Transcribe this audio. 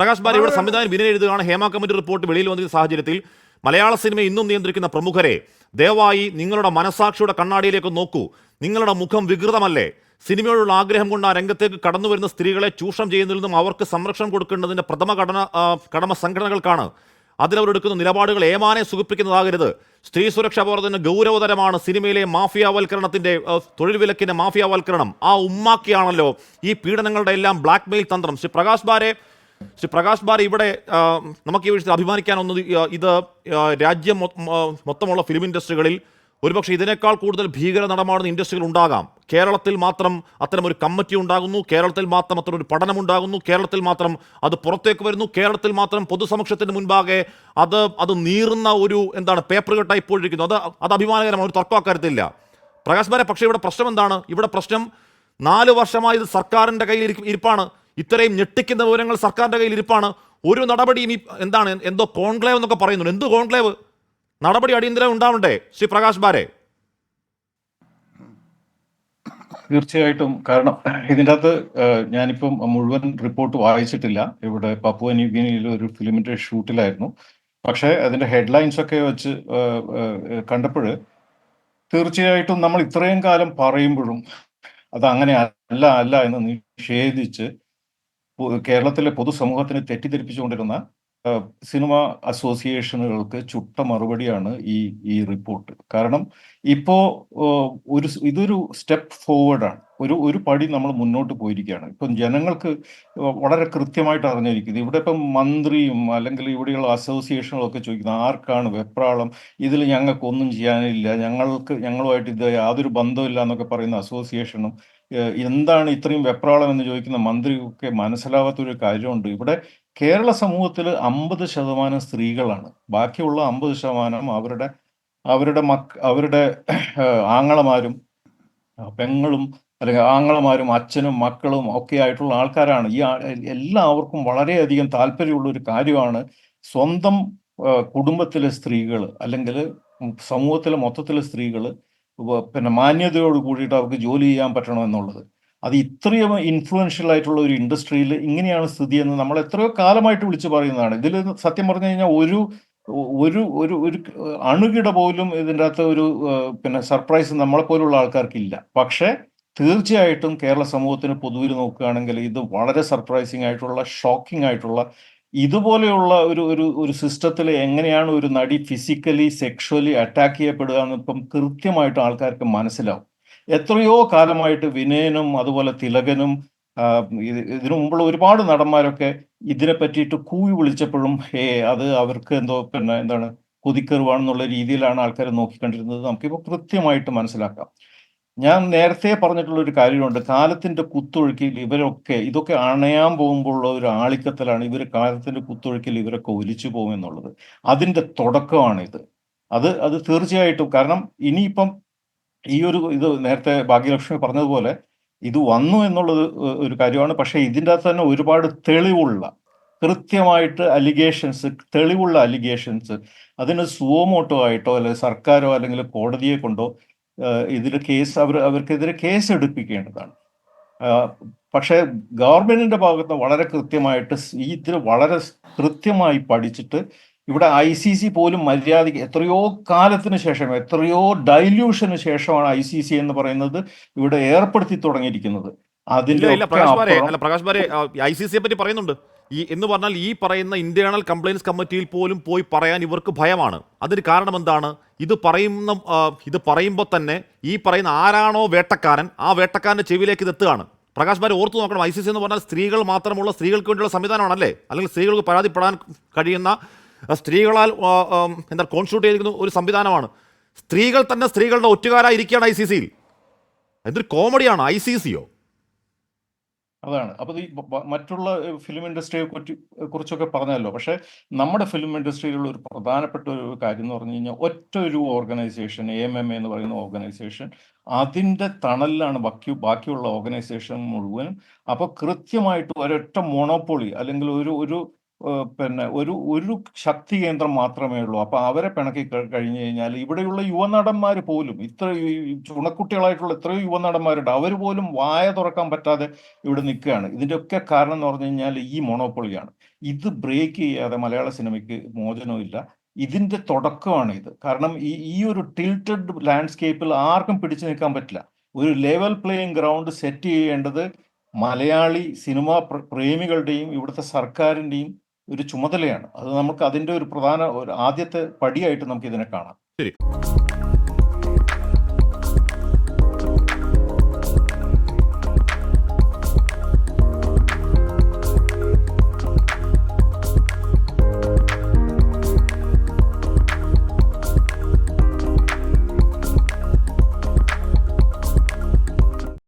പ്രകാശ് ബാരി ഇവിടെ സംവിധാനം വിനയ എഴുതുകയാണ്. ഹേമ കമ്മിറ്റി റിപ്പോർട്ട് വെളിയിൽ വന്ന സാഹചര്യത്തിൽ മലയാള സിനിമയെ ഇന്നും നിയന്ത്രിക്കുന്ന പ്രമുഖരെ, ദയവായി നിങ്ങളുടെ മനസാക്ഷിയുടെ കണ്ണാടിയിലേക്ക് നോക്കൂ. നിങ്ങളുടെ മുഖം വികൃതമല്ലേ? സിനിമയോടുള്ള ആഗ്രഹം കൊണ്ട് ആ രംഗത്തേക്ക് കടന്നു വരുന്ന സ്ത്രീകളെ ചൂഷണം ചെയ്യുന്നതിൽ നിന്നും അവർക്ക് സംരക്ഷണം കൊടുക്കേണ്ടതിന്റെ പ്രഥമ കടമ സംഘടനകൾക്കാണ്. അതിലവരെടുക്കുന്ന നിലപാടുകൾ ഏമാനെ സുഖിപ്പിക്കുന്നതാകരുത്. സ്ത്രീ സുരക്ഷാ ബോർഡിന് ഗൗരവതരമാണ് സിനിമയിലെ മാഫിയാവൽക്കരണത്തിന്റെ തൊഴിൽ വിലക്കിന്റെ മാഫിയാവൽക്കരണം. ആ ഉമ്മാക്കിയാണല്ലോ ഈ പീഡനങ്ങളുടെ എല്ലാം ബ്ലാക്ക് മെയിൽ തന്ത്രം. ശ്രീ പ്രകാശ് ബാരെ ഇവിടെ നമുക്ക് ഈ വിഷയത്തിൽ അഭിമാനിക്കാനൊന്നും, ഇത് രാജ്യം മൊത്തമുള്ള ഫിലിം ഇൻഡസ്ട്രികളിൽ ഒരുപക്ഷെ ഇതിനേക്കാൾ കൂടുതൽ ഭീകര നടമാടുന്ന ഇൻഡസ്ട്രികൾ ഉണ്ടാകാം. കേരളത്തിൽ മാത്രം അത്തരം ഒരു കമ്മിറ്റി ഉണ്ടാകുന്നു, കേരളത്തിൽ മാത്രം അത്തരം ഒരു പഠനം ഉണ്ടാകുന്നു, കേരളത്തിൽ മാത്രം അത് പുറത്തേക്ക് വരുന്നു, കേരളത്തിൽ മാത്രം പൊതുസമക്ഷത്തിന് മുൻപാകെ അത് നീറുന്ന ഒരു പേപ്പർ കെട്ടായി പോയിരിക്കുന്നു. അത് അഭിമാനകരമാണ്, ഒരു തർക്കം അക്കാര്യത്തിലില്ല. പ്രകാശ് ബാരെ, പക്ഷേ ഇവിടെ പ്രശ്നം എന്താണ്? ഇവിടെ പ്രശ്നം 4 വർഷമായി ഇത് സർക്കാരിൻ്റെ കയ്യിൽ ഇരിപ്പാണ്. ഇത്രയും ഞെട്ടിക്കുന്ന വിവരങ്ങൾ സർക്കാരിൻ്റെ കയ്യിൽ ഇരിപ്പാണ്. ഒരു നടപടിയും എന്തോ കോൺക്ലേവ് എന്നൊക്കെ പറയുന്നുണ്ട്. എന്ത് കോൺക്ലേവ്? നടപടി അടിയന്തരം ഉണ്ടാവണ്ടേ ശ്രീ പ്രകാശ് ബാരെ? തീർച്ചയായിട്ടും. കാരണം ഇതിൻ്റെ അകത്ത് ഞാനിപ്പം മുഴുവൻ റിപ്പോർട്ട് വായിച്ചിട്ടില്ല. ഇവിടെ പപ്പുവ ന്യൂ ഗിനിയിൽ ഒരു ഫിലിമിൻ്റെ ഷൂട്ടിലായിരുന്നു. പക്ഷേ അതിൻ്റെ ഹെഡ്ലൈൻസ് ഒക്കെ വെച്ച് കണ്ടപ്പോൾ തീർച്ചയായിട്ടും നമ്മൾ ഇത്രയും കാലം പറയുമ്പോഴും അത് അങ്ങനെ അല്ല എന്ന് നിഷേധിച്ച് കേരളത്തിലെ പൊതുസമൂഹത്തിന് തെറ്റിദ്ധരിപ്പിച്ചുകൊണ്ടിരുന്ന സിനിമ അസോസിയേഷനുകൾക്ക് ചുട്ട മറുപടിയാണ് ഈ റിപ്പോർട്ട്. കാരണം ഇപ്പോ ഇതൊരു സ്റ്റെപ്പ് ഫോർവേഡാണ്, ഒരു പടി നമ്മൾ മുന്നോട്ട് പോയിരിക്കുകയാണ്. ഇപ്പം ജനങ്ങൾക്ക് വളരെ കൃത്യമായിട്ട് അറിഞ്ഞിരിക്കുന്നത്. ഇവിടെ ഇപ്പം മന്ത്രിയും അല്ലെങ്കിൽ ഇവിടെയുള്ള അസോസിയേഷനുകളൊക്കെ ചോദിക്കുന്നത് ആർക്കാണ് വെപ്രാളം, ഇതിൽ ഞങ്ങൾക്കൊന്നും ചെയ്യാനില്ല, ഞങ്ങളുമായിട്ട് ഇത് യാതൊരു ബന്ധമില്ല എന്നൊക്കെ പറയുന്ന അസോസിയേഷനും എന്താണ് ഇത്രയും വെപ്രാളം എന്ന് ചോദിക്കുന്ന മന്ത്രിയൊക്കെ മനസ്സിലാവാത്തൊരു കാര്യമുണ്ട്. ഇവിടെ കേരള സമൂഹത്തിൽ 50% സ്ത്രീകളാണ്. ബാക്കിയുള്ള 50% അവരുടെ ആങ്ങളമാരും പെങ്ങളും അല്ലെങ്കിൽ ആങ്ങളമാരും അച്ഛനും മക്കളും ഒക്കെ ആയിട്ടുള്ള ആൾക്കാരാണ്. എല്ലാവർക്കും വളരെയധികം താല്പര്യമുള്ള ഒരു കാര്യമാണ് സ്വന്തം കുടുംബത്തിലെ സ്ത്രീകൾ അല്ലെങ്കിൽ സമൂഹത്തിലെ മൊത്തത്തിലെ സ്ത്രീകൾ മാന്യതയോട് കൂടിയിട്ട് അവർക്ക് ജോലി ചെയ്യാൻ പറ്റണം എന്നുള്ളത്. അത് ഇത്രയും ഇൻഫ്ലുവൻഷ്യൽ ആയിട്ടുള്ള ഒരു ഇൻഡസ്ട്രിയിൽ ഇങ്ങനെയാണ് സ്ഥിതി എന്ന് നമ്മൾ എത്രയോ കാലമായിട്ട് വിളിച്ചു പറയുന്നതാണ്. ഇതിൽ സത്യം പറഞ്ഞു കഴിഞ്ഞാൽ ഒരു അണുകിട പോലും ഇതിൻ്റെ അകത്ത് ഒരു സർപ്രൈസ് നമ്മളെപ്പോലുള്ള ആൾക്കാർക്കില്ല. പക്ഷേ തീർച്ചയായിട്ടും കേരള സമൂഹത്തിന് പൊതുവിൽ നോക്കുകയാണെങ്കിൽ ഇത് വളരെ സർപ്രൈസിങ് ആയിട്ടുള്ള, ഷോക്കിംഗ് ആയിട്ടുള്ള, ഇതുപോലെയുള്ള ഒരു സിസ്റ്റത്തിൽ എങ്ങനെയാണ് ഒരു നടി ഫിസിക്കലി സെക്ഷുവലി അറ്റാക്ക് ചെയ്യപ്പെടുക എന്ന് ഇപ്പം കൃത്യമായിട്ട് ആൾക്കാർക്ക് മനസ്സിലാവും. എത്രയോ കാലമായിട്ട് വിനയനും അതുപോലെ തിലകനും ഇതിനു മുമ്പുള്ള ഒരുപാട് നടന്മാരൊക്കെ ഇതിനെ പറ്റിയിട്ട് കൂവി വിളിച്ചപ്പോഴും അത് അവർക്ക് എന്താണ് കൊതിക്കറിവാണെന്നുള്ള രീതിയിലാണ് ആൾക്കാർ നോക്കിക്കണ്ടിരുന്നത്. നമുക്കിപ്പോൾ കൃത്യമായിട്ട് മനസ്സിലാക്കാം. ഞാൻ നേരത്തെ പറഞ്ഞിട്ടുള്ള ഒരു കാര്യമുണ്ട്, കാലത്തിന്റെ കുത്തൊഴുക്കിൽ ഇതൊക്കെ അണയാൻ പോകുമ്പോഴുള്ള ഒരു ആളിക്കത്തലാണ്. കാലത്തിന്റെ കുത്തൊഴുക്കിൽ ഇവരൊക്കെ ഒലിച്ചു പോകുമെന്നുള്ളത് അതിന്റെ തുടക്കമാണിത്. അത് തീർച്ചയായിട്ടും. കാരണം ഇനിയിപ്പം ഇത് നേരത്തെ ഭാഗ്യലക്ഷ്മി പറഞ്ഞതുപോലെ ഇത് വന്നു എന്നുള്ളത് ഒരു കാര്യമാണ്. പക്ഷെ ഇതിൻ്റെ അകത്ത് തന്നെ ഒരുപാട് കൃത്യമായിട്ട് തെളിവുള്ള അലിഗേഷൻസ് അതിന് സുവോമോട്ടോ ആയിട്ടോ അല്ലെങ്കിൽ സർക്കാരോ അല്ലെങ്കിൽ കോടതിയെ കൊണ്ടോ അവർക്കെതിരെ കേസ് എടുപ്പിക്കേണ്ടതാണ്. പക്ഷേ ഗവൺമെന്റിന്റെ ഭാഗത്ത് വളരെ കൃത്യമായിട്ട് ഇതിൽ വളരെ കൃത്യമായി പഠിച്ചിട്ട് ഇവിടെ ICC പോലും മര്യാദയ്ക്ക് എത്രയോ കാലത്തിന് ശേഷം, എത്രയോ ഡൈല്യൂഷന് ശേഷമാണ് ICC എന്ന് പറയുന്നത് ഇവിടെ ഏർപ്പെടുത്തി തുടങ്ങിയിരിക്കുന്നത്. പ്രകാശ് ബാരെ, ICCയെ പറ്റി പറയുന്നുണ്ട് എന്ന് പറഞ്ഞാൽ ഈ പറയുന്ന ഇന്റേണൽ കംപ്ലയിൻസ് കമ്മിറ്റിയിൽ പോലും പോയി പറയാൻ ഇവർക്ക് ഭയമാണ്. അതിന് കാരണം എന്താണ്? ഇത് പറയുമ്പോൾ തന്നെ ഈ പറയുന്ന ആരാണോ വേട്ടക്കാരൻ, ആ വേട്ടക്കാരന്റെ ചെവിയിലേക്ക് ഇത് എത്തുകയാണ്. പ്രകാശ് ബാരെ ഓർത്തു നോക്കണം, ICC എന്ന് പറഞ്ഞാൽ സ്ത്രീകൾക്ക് വേണ്ടിയുള്ള സംവിധാനമാണല്ലേ? അല്ലെങ്കിൽ സ്ത്രീകൾക്ക് പരാതിപ്പെടാൻ കഴിയുന്ന, സ്ത്രീകളാൽ കോൺസ്റ്റിറ്റ്യൂട്ട് ചെയ്തിരിക്കുന്ന ഒരു സംവിധാനമാണ്. സ്ത്രീകൾ തന്നെ സ്ത്രീകളുടെ ഒറ്റുകാരായിരിക്കുകയാണ് ICCയിൽ. എന്തൊരു കോമഡിയാണ് ICCയോ? അതാണ്. അപ്പോൾ ഈ മറ്റുള്ള ഫിലിം ഇൻഡസ്ട്രിയെ കുറിച്ചൊക്കെ പറഞ്ഞല്ലോ. പക്ഷേ നമ്മുടെ ഫിലിം ഇൻഡസ്ട്രിയിലുള്ള ഒരു പ്രധാനപ്പെട്ട ഒരു കാര്യം എന്ന് പറഞ്ഞു കഴിഞ്ഞാൽ ഒറ്റ ഒരു ഓർഗനൈസേഷൻ, AMMA എന്ന് പറയുന്ന ഓർഗനൈസേഷൻ, അതിൻ്റെ തണലിലാണ് ബാക്കിയുള്ള ഓർഗനൈസേഷൻ മുഴുവനും. അപ്പോൾ കൃത്യമായിട്ട് ഒരൊറ്റ മൊണോപ്പൊളി അല്ലെങ്കിൽ ഒരു ശക്തി കേന്ദ്രം മാത്രമേ ഉള്ളൂ. അപ്പൊ അവരെ പിണക്കി കഴിഞ്ഞു കഴിഞ്ഞാൽ ഇവിടെയുള്ള യുവനടന്മാർ പോലും, ചുണക്കുട്ടികളായിട്ടുള്ള എത്രയോ യുവനടന്മാരുണ്ട്, അവർ പോലും വായ തുറക്കാൻ പറ്റാതെ ഇവിടെ നിൽക്കുകയാണ്. ഇതിൻ്റെയൊക്കെ കാരണം എന്ന് പറഞ്ഞു കഴിഞ്ഞാൽ ഈ മൊണോപ്പൊളിയാണ്. ഇത് ബ്രേക്ക് ചെയ്യാതെ മലയാള സിനിമയ്ക്ക് മോചനമില്ല. ഇതിന്റെ തുടക്കമാണ് ഇത്. കാരണം ഈ ഈ ഒരു ടിൽറ്റഡ് ലാൻഡ്സ്കേപ്പിൽ ആർക്കും പിടിച്ചു നിൽക്കാൻ പറ്റില്ല. ഒരു ലെവൽ പ്ലേയിങ് ഗ്രൗണ്ട് സെറ്റ് ചെയ്യേണ്ടത് മലയാളി സിനിമാ പ്രേമികളുടെയും ഇവിടുത്തെ സർക്കാരിന്റെയും ഒരു ചുമതലയാണ്. അത് നമുക്ക് അതിന്റെ ഒരു പ്രധാന ഒരു ആദ്യത്തെ പടിയായിട്ട് നമുക്ക് ഇതിനെ കാണാം. ശരി.